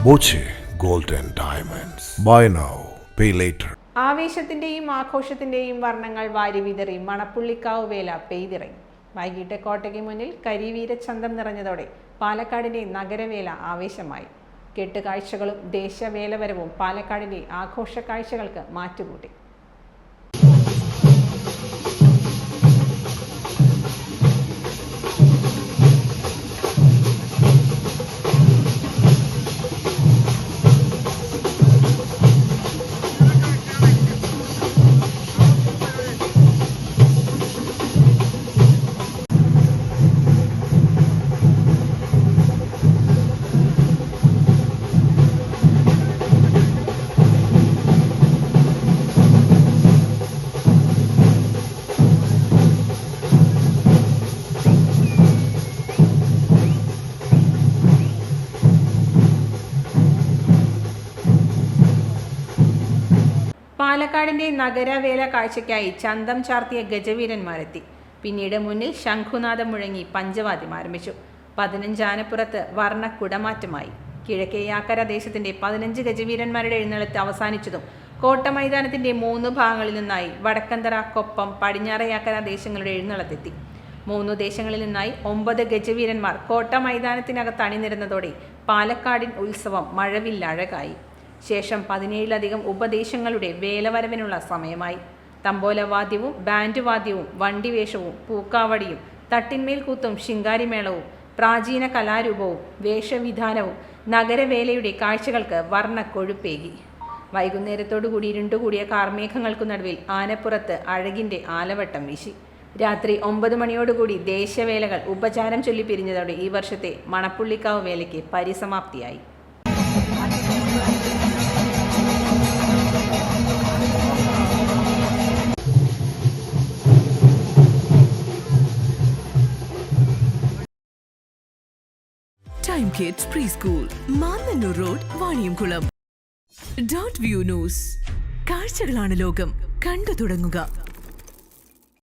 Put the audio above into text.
Boche gold and diamonds. Buy now pay later. ആവേശത്തിന്റെയും ആഘോഷത്തിന്റെയും വർണ്ണങ്ങൾ വാരിവിതറി മണപ്പുള്ളിക്കാവ് വേല പെയ്തിറങ്ങി. വൈകിട്ട് കോട്ടയ്ക്ക് മുന്നിൽ കരിവീരച്ചന്തം നിറഞ്ഞതോടെ പാലക്കാടിന്റെ നഗരവേല ആവേശമായി. കെട്ടുകാഴ്ചകളും ദേശവേലവരവും പാലക്കാടിന്റെ ആഘോഷ കാഴ്ചകൾക്ക് മാറ്റുകൂട്ടി. പാലക്കാടിന്റെ നഗരവേല കാഴ്ചയ്ക്കായി ചന്തം ചാർത്തിയ ഗജവീരന്മാരെത്തി. പിന്നീട് മുന്നിൽ ശംഖുനാഥം മുഴങ്ങി പഞ്ചവാദ്യം ആരംഭിച്ചു. 15 ആനപ്പുറത്ത് വർണ്ണ കുടമാറ്റമായി. കിഴക്കേയാക്കര ദേശത്തിന്റെ 15 ഗജവീരന്മാരുടെ എഴുന്നള്ളത്ത് അവസാനിച്ചതും കോട്ട മൈതാനത്തിന്റെ 3 ഭാഗങ്ങളിൽ നിന്നായി വടക്കന്തറ, കൊപ്പം, പടിഞ്ഞാറേയാക്കര ദേശങ്ങളുടെ എഴുന്നള്ളത്തെത്തി. 3 ദേശങ്ങളിൽ നിന്നായി 9 ഗജവീരന്മാർ കോട്ട മൈതാനത്തിനകത്ത് അണിനിരുന്നതോടെ പാലക്കാടിൻ ഉത്സവം മഴവില്ലഴകായി. ശേഷം 17ലധികം ഉപദേശങ്ങളുടെ വേലവരവിനുള്ള സമയമായി. തമ്പോലവാദ്യവും ബാൻഡ് വാദ്യവും വണ്ടിവേഷവും പൂക്കാവടിയും തട്ടിന്മേൽ കൂത്തും ശിങ്കാരിമേളവും പ്രാചീന കലാരൂപവും വേഷവിധാനവും നഗരവേലയുടെ കാഴ്ചകൾക്ക് വർണ്ണക്കൊഴുപ്പേകി. വൈകുന്നേരത്തോടുകൂടി ഇരുണ്ടുകൂടിയ കാർമേഘങ്ങൾക്കു നടുവിൽ ആനപ്പുറത്ത് അഴകിന്റെ ആലവട്ടം വീശി. രാത്രി 9 മണിയോടുകൂടി ദേശവേലകൾ ഉപചാരം ചൊല്ലി പിരിഞ്ഞതോടെ ഈ വർഷത്തെ മണപ്പുള്ളിക്കാവ് വേലയ്ക്ക് പരിസമാപ്തിയായി. Time Kids Preschool, Mannannur road, Vaniyamkulam. .view News. കാഴ്ചകളാണ് ലോകം, കണ്ടു തുടങ്ങുക.